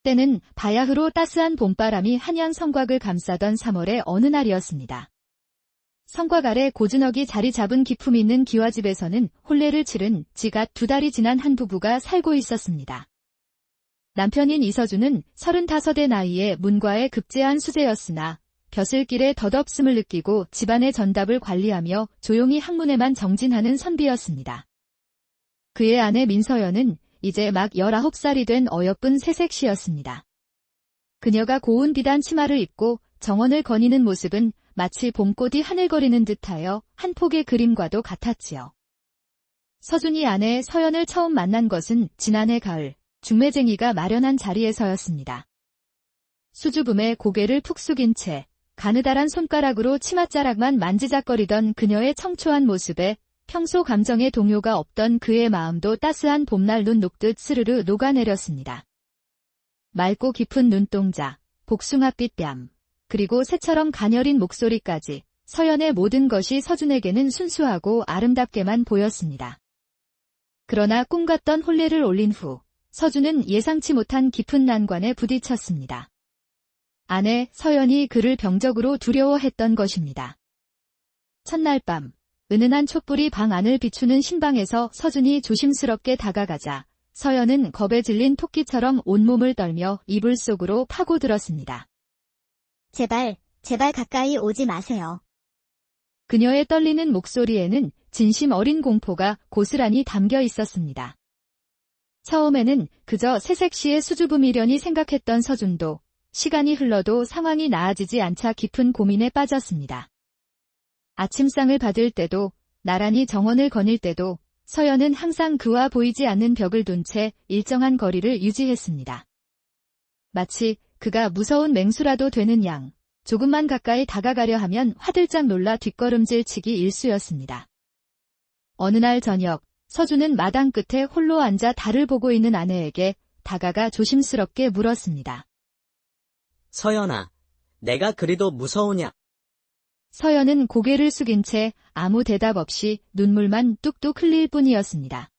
때는 바야흐로 따스한 봄바람이 한양 성곽을 감싸던 3월의 어느 날이었습니다. 성곽 아래 고즈넉이 자리 잡은 기품 있는 기와집에서는 혼례를 치른 지가 2달이 지난 한 부부가 살고 있었습니다. 남편인 이서준은 35의 나이에 문과에 급제한 수재였으나 벼슬길에 덧없음을 느끼고 집안의 전답을 관리하며 조용히 학문에만 정진하는 선비였습니다. 그의 아내 민서연은 이제 막 19살이 된 어여쁜 새색시였습니다. 그녀가 고운 비단 치마를 입고 정원을 거니는 모습은 마치 봄꽃이 하늘거리는 듯하여 한 폭의 그림과도 같았지요. 서준이 아내 서연을 처음 만난 것은 지난해 가을, 중매쟁이가 마련한 자리에서였습니다. 수줍음에 고개를 푹 숙인 채 가느다란 손가락으로 치맛자락만 만지작거리던 그녀의 청초한 모습에 평소 감정의 동요가 없던 그의 마음도 따스한 봄날 눈 녹듯 스르르 녹아내렸습니다. 맑고 깊은 눈동자, 복숭아빛 뺨, 그리고 새처럼 가녀린 목소리까지 서연의 모든 것이 서준에게는 순수하고 아름답게만 보였습니다. 그러나 꿈같던 혼례를 올린 후 서준은 예상치 못한 깊은 난관에 부딪혔습니다. 아내 서연이 그를 병적으로 두려워했던 것입니다. 첫날 밤, 은은한 촛불이 방 안을 비추는 신방에서 서준이 조심스럽게 다가가자 서연은 겁에 질린 토끼처럼 온몸을 떨며 이불 속으로 파고들었습니다. 제발 가까이 오지 마세요. 그녀의 떨리는 목소리에는 진심 어린 공포가 고스란히 담겨 있었습니다. 처음에는 그저 새색시의 수줍음이려니 생각했던 서준도 시간이 흘러도 상황이 나아지지 않자 깊은 고민에 빠졌습니다. 아침상을 받을 때도 나란히 정원을 거닐 때도 서연은 항상 그와 보이지 않는 벽을 둔 채 일정한 거리를 유지했습니다. 마치 그가 무서운 맹수라도 되는 양, 조금만 가까이 다가가려 하면 화들짝 놀라 뒷걸음질치기 일쑤였습니다. 어느 날 저녁, 서준은 마당 끝에 홀로 앉아 달을 보고 있는 아내에게 다가가 조심스럽게 물었습니다. 서연아, 내가 그리도 무서우냐? 서연은 고개를 숙인 채 아무 대답 없이 눈물만 뚝뚝 흘릴 뿐이었습니다.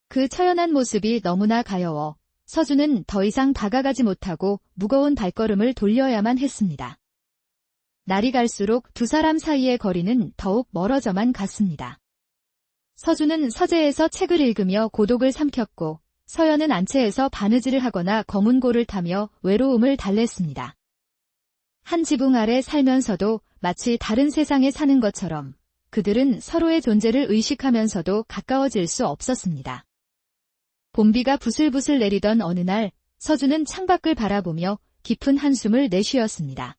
그 처연한 모습이 너무나 가여워 서준은 더 이상 다가가지 못하고 무거운 발걸음을 돌려야만 했습니다. 날이 갈수록 두 사람 사이의 거리는 더욱 멀어져만 갔습니다. 서준은 서재에서 책을 읽으며 고독을 삼켰고 서연은 안채에서 바느질을 하거나 검은고를 타며 외로움을 달랬습니다. 한 지붕 아래 살면서도 마치 다른 세상에 사는 것처럼 그들은 서로의 존재를 의식하면서도 가까워질 수 없었습니다. 봄비가 부슬부슬 내리던 어느 날 서준은 창밖을 바라보며 깊은 한숨을 내쉬었습니다.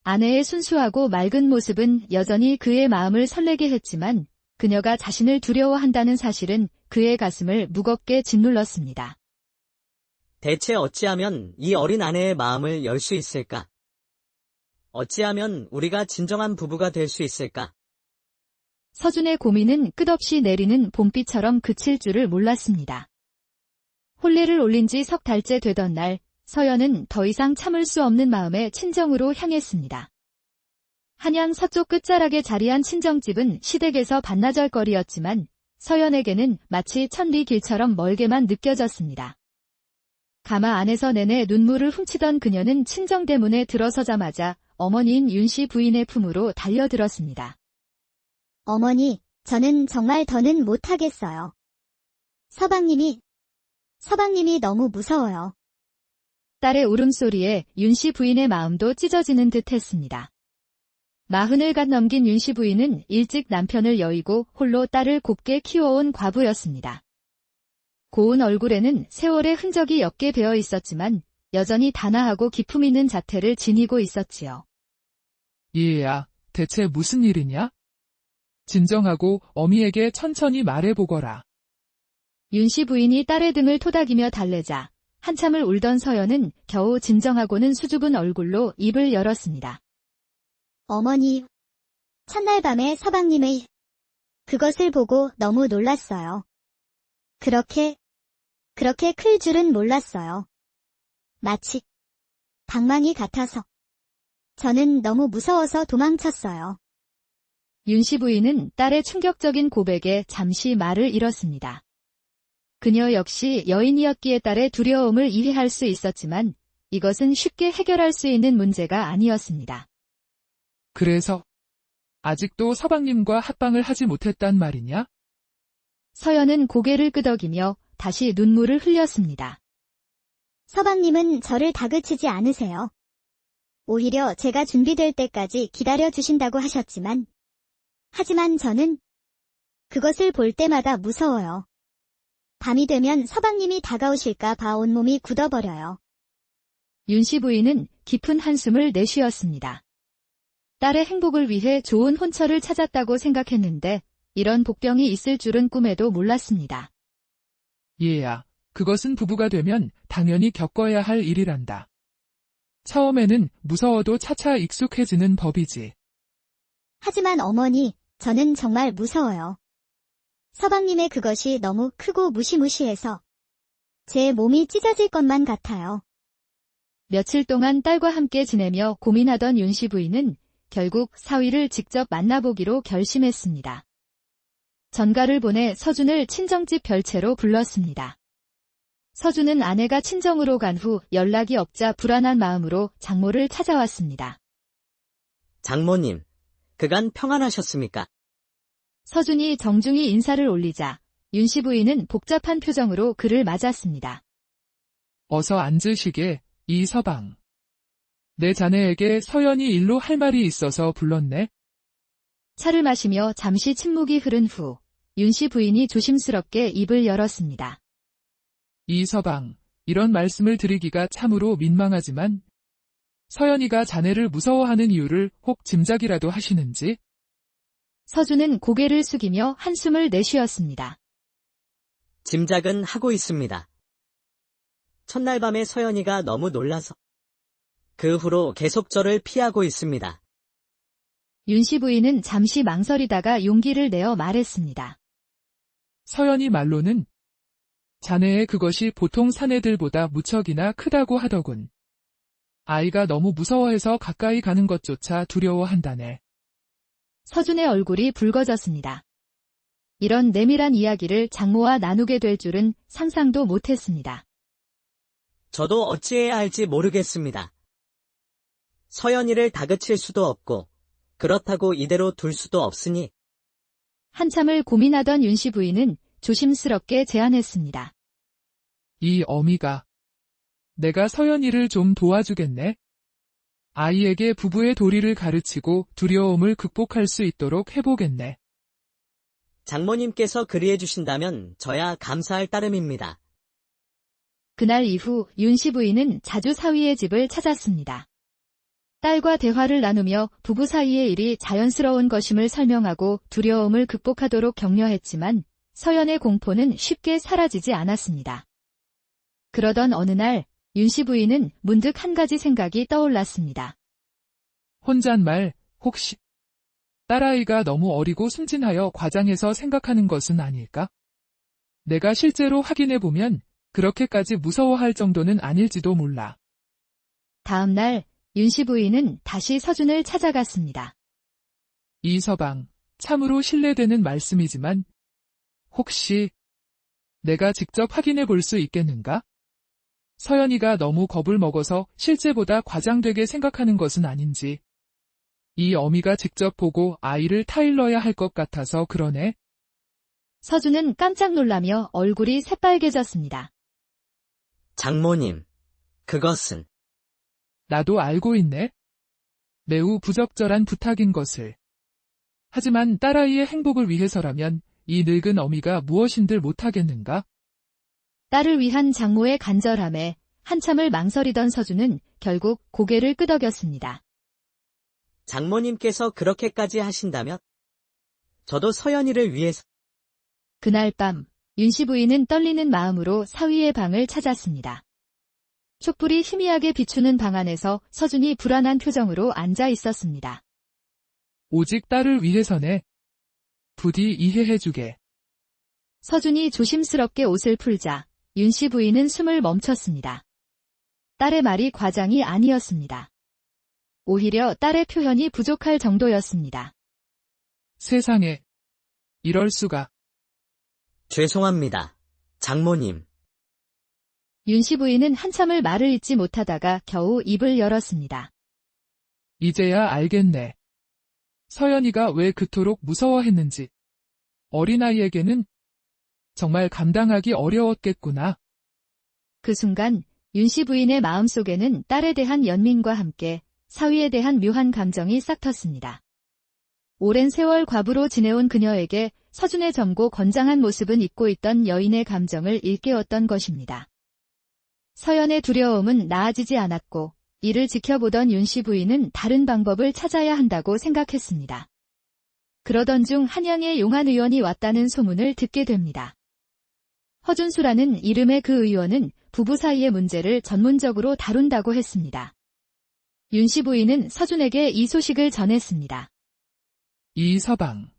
아내의 순수하고 맑은 모습은 여전히 그의 마음을 설레게 했지만 그녀가 자신을 두려워한다는 사실은 그의 가슴을 무겁게 짓눌렀습니다. 대체 어찌하면 이 어린 아내의 마음을 열 수 있을까? 어찌하면 우리가 진정한 부부가 될 수 있을까? 서준의 고민은 끝없이 내리는 봄비처럼 그칠 줄을 몰랐습니다. 혼례를 올린 지 석 달째 되던 날, 서연은 더 이상 참을 수 없는 마음에 친정으로 향했습니다. 한양 서쪽 끝자락에 자리한 친정집은 시댁에서 반나절 거리였지만 서연에게는 마치 천리 길처럼 멀게만 느껴졌습니다. 가마 안에서 내내 눈물을 훔치던 그녀는 친정대문에 들어서자마자 어머니인 윤씨 부인의 품으로 달려들었습니다. 어머니, 저는 정말 더는 못하겠어요. 서방님이 너무 무서워요. 딸의 울음소리에 윤씨 부인의 마음도 찢어지는 듯 했습니다. 40을 갓 넘긴 윤씨 부인은 일찍 남편을 여의고 홀로 딸을 곱게 키워온 과부였습니다. 고운 얼굴에는 세월의 흔적이 옅게 배어 있었지만 여전히 단아하고 기품 있는 자태를 지니고 있었지요. 얘야, 대체 무슨 일이냐? 진정하고 어미에게 천천히 말해보거라. 윤씨 부인이 딸의 등을 토닥이며 달래자 한참을 울던 서연은 겨우 진정하고는 수줍은 얼굴로 입을 열었습니다. 어머니, 첫날 밤에 서방님의 그것을 보고 너무 놀랐어요. 그렇게 클 줄은 몰랐어요. 마치 방망이 같아서. 저는 너무 무서워서 도망쳤어요. 윤씨 부인은 딸의 충격적인 고백에 잠시 말을 잃었습니다. 그녀 역시 여인이었기에 딸의 두려움을 이해할 수 있었지만 이것은 쉽게 해결할 수 있는 문제가 아니었습니다. 그래서 아직도 서방님과 합방을 하지 못했단 말이냐? 서연은 고개를 끄덕이며 다시 눈물을 흘렸습니다. 서방님은 저를 다그치지 않으세요. 오히려 제가 준비될 때까지 기다려 주신다고 하지만 저는 그것을 볼 때마다 무서워요. 밤이 되면 서방님이 다가오실까 봐 온몸이 굳어버려요. 윤씨 부인은 깊은 한숨을 내쉬었습니다. 딸의 행복을 위해 좋은 혼처를 찾았다고 생각했는데 이런 복병이 있을 줄은 꿈에도 몰랐습니다. 얘야, 그것은 부부가 되면 당연히 겪어야 할 일이란다. 처음에는 무서워도 차차 익숙해지는 법이지. 하지만 어머니, 저는 정말 무서워요. 서방님의 그것이 너무 크고 무시무시해서 제 몸이 찢어질 것만 같아요. 며칠 동안 딸과 함께 지내며 고민하던 윤씨 부인은 결국 사위를 직접 만나보기로 결심했습니다. 전가를 보내 서준을 친정집 별채로 불렀습니다. 서준은 아내가 친정으로 간 후 연락이 없자 불안한 마음으로 장모를 찾아왔습니다. 장모님, 그간 평안하셨습니까? 서준이 정중히 인사를 올리자 윤씨 부인은 복잡한 표정으로 그를 맞았습니다. 어서 앉으시게, 이 서방. 내 자네에게 서연이 일로 할 말이 있어서 불렀네. 차를 마시며 잠시 침묵이 흐른 후 윤씨 부인이 조심스럽게 입을 열었습니다. 이 서방, 이런 말씀을 드리기가 참으로 민망하지만 서연이가 자네를 무서워하는 이유를 혹 짐작이라도 하시는지? 서준은 고개를 숙이며 한숨을 내쉬었습니다. 짐작은 하고 있습니다. 첫날 밤에 서연이가 너무 놀라서 그 후로 계속 저를 피하고 있습니다. 윤씨 부인은 잠시 망설이다가 용기를 내어 말했습니다. 서연이 말로는 자네의 그것이 보통 사내들보다 무척이나 크다고 하더군. 아이가 너무 무서워해서 가까이 가는 것조차 두려워한다네. 서준의 얼굴이 붉어졌습니다. 이런 내밀한 이야기를 장모와 나누게 될 줄은 상상도 못했습니다. 저도 어찌해야 할지 모르겠습니다. 서연이를 다그칠 수도 없고 그렇다고 이대로 둘 수도 없으니 한참을 고민하던 윤씨 부인은 조심스럽게 제안했습니다. 이 어미가 내가 서연이를 좀 도와주겠네. 아이에게 부부의 도리를 가르치고 두려움을 극복할 수 있도록 해보겠네. 장모님께서 그리해 주신다면 저야 감사할 따름입니다. 그날 이후 윤씨 부인은 자주 사위의 집을 찾았습니다. 딸과 대화를 나누며 부부 사이의 일이 자연스러운 것임을 설명하고 두려움을 극복하도록 격려했지만 서연의 공포는 쉽게 사라지지 않았습니다. 그러던 어느 날 윤씨 부인은 문득 한 가지 생각이 떠올랐습니다. 혼잣말, 혹시 딸아이가 너무 어리고 순진하여 과장해서 생각하는 것은 아닐까? 내가 실제로 확인해보면 그렇게까지 무서워할 정도는 아닐지도 몰라. 다음 날 윤씨 부인은 다시 서준을 찾아갔습니다. 이 서방, 참으로 신뢰되는 말씀이지만 혹시 내가 직접 확인해 볼 수 있겠는가? 서연이가 너무 겁을 먹어서 실제보다 과장되게 생각하는 것은 아닌지. 이 어미가 직접 보고 아이를 타일러야 할 것 같아서 그러네. 서준은 깜짝 놀라며 얼굴이 새빨개졌습니다. 장모님, 그것은 나도 알고 있네. 매우 부적절한 부탁인 것을. 하지만 딸아이의 행복을 위해서라면 이 늙은 어미가 무엇인들 못하겠는가? 딸을 위한 장모의 간절함에 한참을 망설이던 서준은 결국 고개를 끄덕였습니다. 장모님께서 그렇게까지 하신다면 저도 서연이를 위해서. 그날 밤 윤씨 부인은 떨리는 마음으로 사위의 방을 찾았습니다. 촛불이 희미하게 비추는 방 안에서 서준이 불안한 표정으로 앉아 있었습니다. 오직 딸을 위해서네. 부디 이해해주게. 서준이 조심스럽게 옷을 풀자 윤씨 부인은 숨을 멈췄습니다. 딸의 말이 과장이 아니었습니다. 오히려 딸의 표현이 부족할 정도였습니다. 세상에, 이럴 수가. 죄송합니다. 장모님, 윤 씨 부인은 한참을 말을 잇지 못하다가 겨우 입을 열었습니다. 이제야 알겠네. 서연이가 왜 그토록 무서워했는지. 어린아이에게는 정말 감당하기 어려웠겠구나. 그 순간 윤 씨 부인의 마음속에는 딸에 대한 연민과 함께 사위에 대한 묘한 감정이 싹 텄습니다. 오랜 세월 과부로 지내온 그녀에게 서준의 젊고 건장한 모습은 잊고 있던 여인의 감정을 일깨웠던 것입니다. 서연의 두려움은 나아지지 않았고 이를 지켜보던 윤 씨 부인은 다른 방법을 찾아야 한다고 생각했습니다. 그러던 중 한양의 용한 의원이 왔다는 소문을 듣게 됩니다. 허준수라는 이름의 그 의원은 부부 사이의 문제를 전문적으로 다룬다고 했습니다. 윤 씨 부인은 서준에게 이 소식을 전했습니다. 이서방.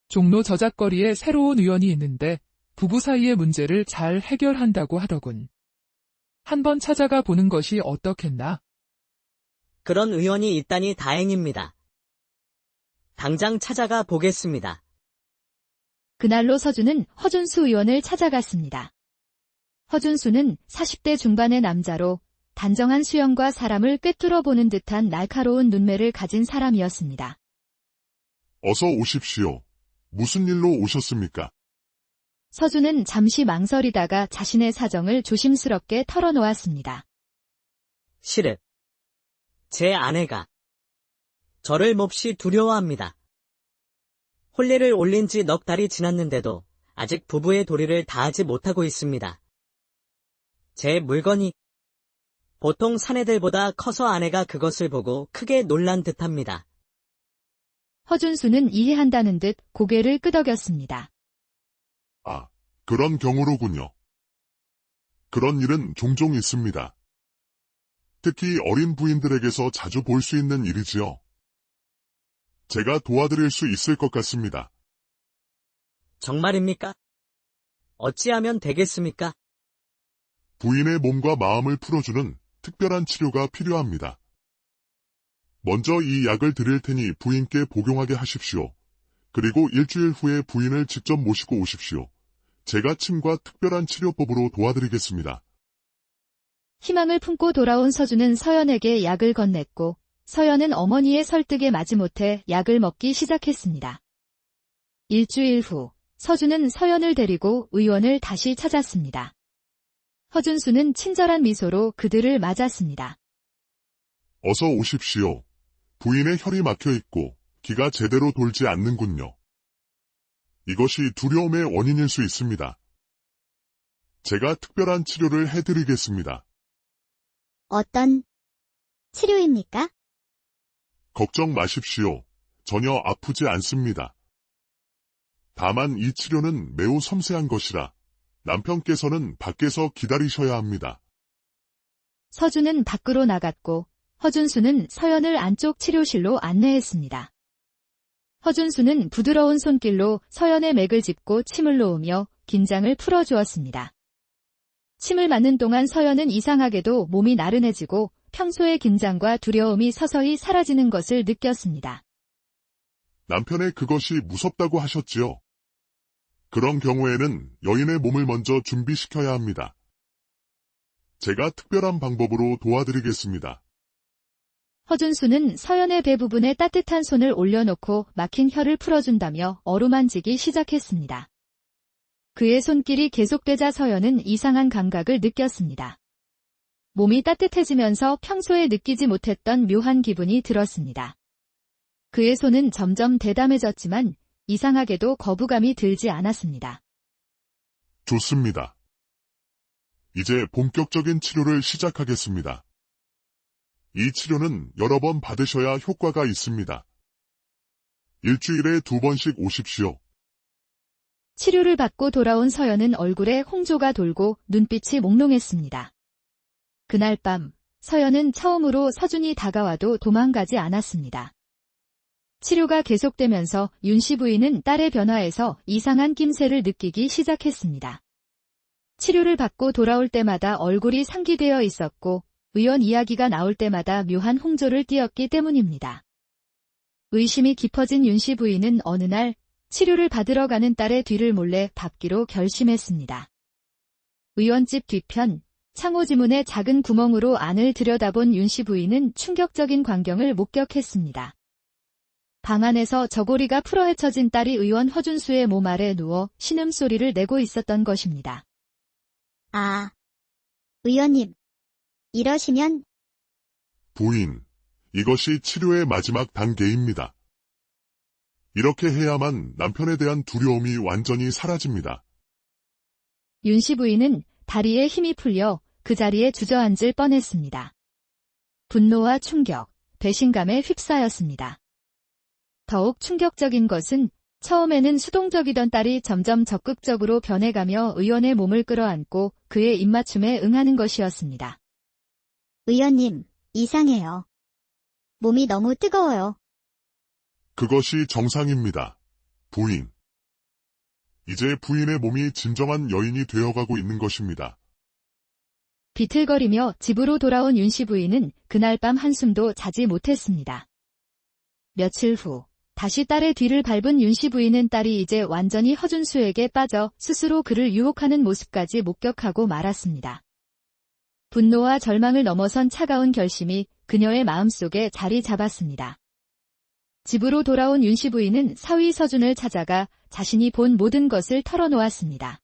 종로 저작거리에 새로운 의원이 있는데 부부 사이의 문제를 잘 해결한다고 하더군. 한번 찾아가 보는 것이 어떻겠나? 그런 의원이 있다니 다행입니다. 당장 찾아가 보겠습니다. 그날로 서준은 허준수 의원을 찾아갔습니다. 허준수는 40대 중반의 남자로 단정한 수염과 사람을 꿰뚫어 보는 듯한 날카로운 눈매를 가진 사람이었습니다. 어서 오십시오. 무슨 일로 오셨습니까? 서준은 잠시 망설이다가 자신의 사정을 조심스럽게 털어놓았습니다. 실은 제 아내가 저를 몹시 두려워합니다. 혼례를 올린 지 넉 달이 지났는데도 아직 부부의 도리를 다하지 못하고 있습니다. 제 물건이 보통 사내들보다 커서 아내가 그것을 보고 크게 놀란 듯합니다. 허준수는 이해한다는 듯 고개를 끄덕였습니다. 아, 그런 경우로군요. 그런 일은 종종 있습니다. 특히 어린 부인들에게서 자주 볼 수 있는 일이지요. 제가 도와드릴 수 있을 것 같습니다. 정말입니까? 어찌하면 되겠습니까? 부인의 몸과 마음을 풀어주는 특별한 치료가 필요합니다. 먼저 이 약을 드릴 테니 부인께 복용하게 하십시오. 그리고 일주일 후에 부인을 직접 모시고 오십시오. 제가 침과 특별한 치료법으로 도와드리겠습니다. 희망을 품고 돌아온 서준은 서연에게 약을 건넸고 서연은 어머니의 설득에 마지못해 약을 먹기 시작했습니다. 일주일 후 서준은 서연을 데리고 의원을 다시 찾았습니다. 허준수는 친절한 미소로 그들을 맞았습니다. 어서 오십시오. 부인의 혈이 막혀 있고 기가 제대로 돌지 않는군요. 이것이 두려움의 원인일 수 있습니다. 제가 특별한 치료를 해드리겠습니다. 어떤 치료입니까? 걱정 마십시오. 전혀 아프지 않습니다. 다만 이 치료는 매우 섬세한 것이라 남편께서는 밖에서 기다리셔야 합니다. 서준은 밖으로 나갔고 허준수는 서연을 안쪽 치료실로 안내했습니다. 허준수는 부드러운 손길로 서연의 맥을 짚고 침을 놓으며 긴장을 풀어주었습니다. 침을 맞는 동안 서연은 이상하게도 몸이 나른해지고 평소의 긴장과 두려움이 서서히 사라지는 것을 느꼈습니다. 남편의 그것이 무섭다고 하셨지요? 그런 경우에는 여인의 몸을 먼저 준비시켜야 합니다. 제가 특별한 방법으로 도와드리겠습니다. 허준수는 서연의 배 부분에 따뜻한 손을 올려놓고 막힌 혀를 풀어준다며 어루만지기 시작했습니다. 그의 손길이 계속되자 서연은 이상한 감각을 느꼈습니다. 몸이 따뜻해지면서 평소에 느끼지 못했던 묘한 기분이 들었습니다. 그의 손은 점점 대담해졌지만 이상하게도 거부감이 들지 않았습니다. 좋습니다. 이제 본격적인 치료를 시작하겠습니다. 이 치료는 여러 번 받으셔야 효과가 있습니다. 일주일에 2번씩 오십시오. 치료를 받고 돌아온 서연은 얼굴에 홍조가 돌고 눈빛이 몽롱했습니다. 그날 밤 서연은 처음으로 서준이 다가와도 도망가지 않았습니다. 치료가 계속되면서 윤 씨 부인은 딸의 변화에서 이상한 낌새를 느끼기 시작했습니다. 치료를 받고 돌아올 때마다 얼굴이 상기되어 있었고 의원 이야기가 나올 때마다 묘한 홍조를 띠었기 때문입니다. 의심이 깊어진 윤 씨 부인은 어느 날 치료를 받으러 가는 딸의 뒤를 몰래 밟기로 결심했습니다. 의원집 뒤편, 창호지문의 작은 구멍으로 안을 들여다본 윤씨 부인은 충격적인 광경을 목격했습니다. 방 안에서 저고리가 풀어헤쳐진 딸이 의원 허준수의 몸 아래 누워 신음소리를 내고 있었던 것입니다. 아, 의원님, 이러시면 부인, 이것이 치료의 마지막 단계입니다. 이렇게 해야만 남편에 대한 두려움이 완전히 사라집니다. 윤씨 부인은 다리에 힘이 풀려 그 자리에 주저앉을 뻔했습니다. 분노와 충격, 배신감에 휩싸였습니다. 더욱 충격적인 것은 처음에는 수동적이던 딸이 점점 적극적으로 변해가며 의원의 몸을 끌어안고 그의 입맞춤에 응하는 것이었습니다. 의원님, 이상해요. 몸이 너무 뜨거워요. 그것이 정상입니다. 부인. 이제 부인의 몸이 진정한 여인이 되어가고 있는 것입니다. 비틀거리며 집으로 돌아온 윤씨 부인은 그날 밤 한숨도 자지 못했습니다. 며칠 후 다시 딸의 뒤를 밟은 윤씨 부인은 딸이 이제 완전히 허준수에게 빠져 스스로 그를 유혹하는 모습까지 목격하고 말았습니다. 분노와 절망을 넘어선 차가운 결심이 그녀의 마음속에 자리 잡았습니다. 집으로 돌아온 윤씨 부인은 사위 서준을 찾아가 자신이 본 모든 것을 털어놓았습니다.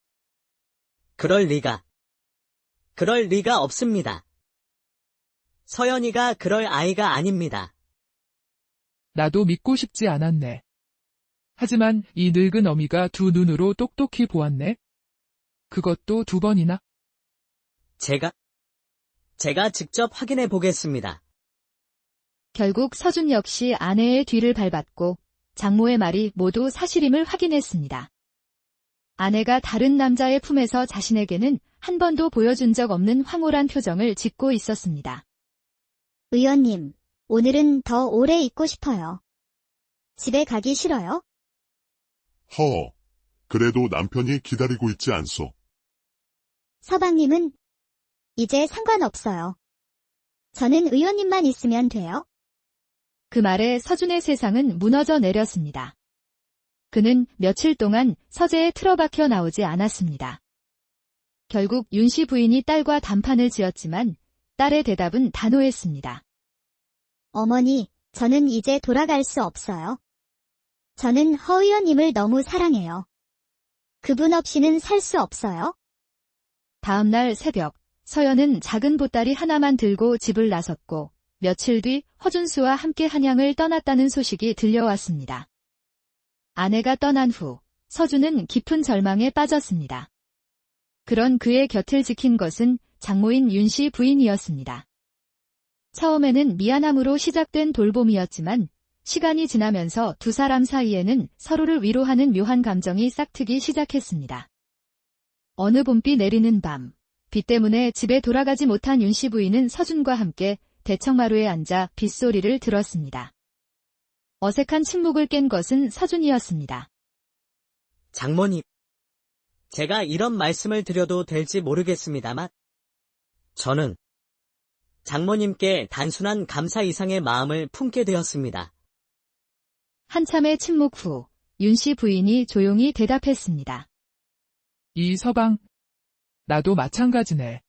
그럴 리가 없습니다. 서연이가 그럴 아이가 아닙니다. 나도 믿고 싶지 않았네. 하지만 이 늙은 어미가 두 눈으로 똑똑히 보았네. 그것도 2번이나. 제가 직접 확인해 보겠습니다. 결국 서준 역시 아내의 뒤를 밟았고 장모의 말이 모두 사실임을 확인했습니다. 아내가 다른 남자의 품에서 자신에게는 한 번도 보여준 적 없는 황홀한 표정을 짓고 있었습니다. 의원님, 오늘은 더 오래 있고 싶어요. 집에 가기 싫어요? 그래도 남편이 기다리고 있지 않소. 서방님은 이제 상관없어요. 저는 의원님만 있으면 돼요. 그 말에 서준의 세상은 무너져 내렸습니다. 그는 며칠 동안 서재에 틀어박혀 나오지 않았습니다. 결국 윤씨 부인이 딸과 단판을 지었지만 딸의 대답은 단호했습니다. 어머니, 저는 이제 돌아갈 수 없어요. 저는 허 의원님을 너무 사랑해요. 그분 없이는 살 수 없어요. 다음 날 새벽, 서연은 작은 보따리 하나만 들고 집을 나섰고 며칠 뒤 허준수와 함께 한양을 떠났다는 소식이 들려왔습니다. 아내가 떠난 후 서준은 깊은 절망에 빠졌습니다. 그런 그의 곁을 지킨 것은 장모인 윤씨 부인이었습니다. 처음에는 미안함으로 시작된 돌봄이었지만 시간이 지나면서 두 사람 사이에는 서로를 위로하는 묘한 감정이 싹트기 시작했습니다. 어느 봄비 내리는 밤, 비 때문에 집에 돌아가지 못한 윤씨 부인은 서준과 함께 대청마루에 앉아 빗소리를 들었습니다. 어색한 침묵을 깬 것은 서준이었습니다. 장모님, 제가 이런 말씀을 드려도 될지 모르겠습니다만, 저는 장모님께 단순한 감사 이상의 마음을 품게 되었습니다. 한참의 침묵 후 윤씨 부인이 조용히 대답했습니다. 이 서방, 나도 마찬가지네.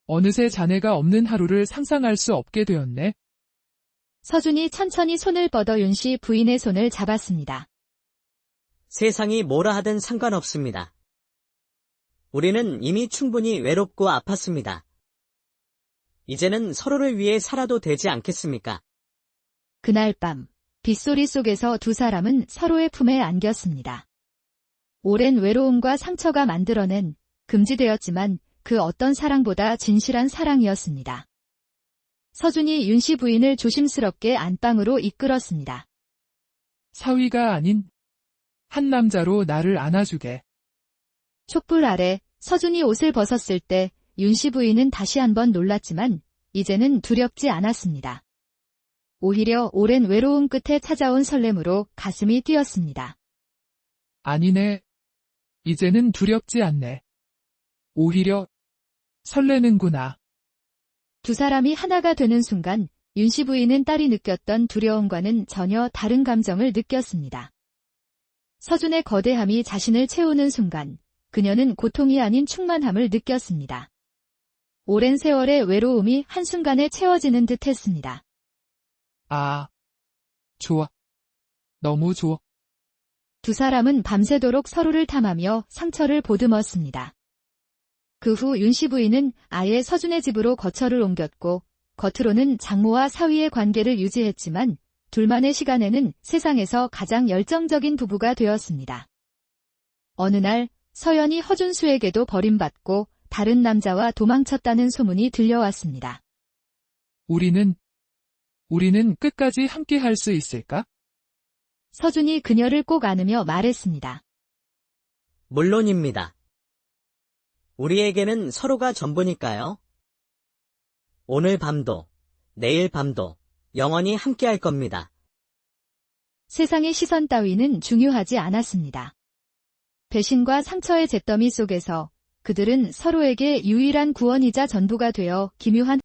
어느새 자네가 없는 하루를 상상할 수 없게 되었네. 서준이 천천히 손을 뻗어 윤씨 부인의 손을 잡았습니다. 세상이 뭐라 하든 상관없습니다. 우리는 이미 충분히 외롭고 아팠습니다. 이제는 서로를 위해 살아도 되지 않겠습니까? 그날 밤, 빗소리 속에서 두 사람은 서로의 품에 안겼습니다. 오랜 외로움과 상처가 만들어낸 금지되었지만 그 어떤 사랑보다 진실한 사랑이었습니다. 서준이 윤씨 부인을 조심스럽게 안방으로 이끌었습니다. 사위가 아닌 한 남자로 나를 안아주게. 촛불 아래 서준이 옷을 벗었을 때 윤씨 부인은 다시 한번 놀랐지만 이제는 두렵지 않았습니다. 오히려 오랜 외로움 끝에 찾아온 설렘으로 가슴이 뛰었습니다. 아니네. 이제는 두렵지 않네. 오히려 설레는구나. 두 사람이 하나가 되는 순간 윤씨 부인은 딸이 느꼈던 두려움과는 전혀 다른 감정을 느꼈습니다. 서준의 거대함이 자신을 채우는 순간 그녀는 고통이 아닌 충만함을 느꼈습니다. 오랜 세월의 외로움이 한순간에 채워지는 듯 했습니다. 아, 좋아. 너무 좋아. 두 사람은 밤새도록 서로를 탐하며 상처를 보듬었습니다. 그 후 윤씨 부인은 아예 서준의 집으로 거처를 옮겼고 겉으로는 장모와 사위의 관계를 유지했지만 둘만의 시간에는 세상에서 가장 열정적인 부부가 되었습니다. 어느 날 서연이 허준수에게도 버림받고 다른 남자와 도망쳤다는 소문이 들려왔습니다. 우리는 끝까지 함께 할 수 있을까? 서준이 그녀를 꼭 안으며 말했습니다. 물론입니다. 우리에게는 서로가 전부니까요. 오늘 밤도, 내일 밤도 영원히 함께할 겁니다. 세상의 시선 따위는 중요하지 않았습니다. 배신과 상처의 잿더미 속에서 그들은 서로에게 유일한 구원이자 전부가 되어 기묘한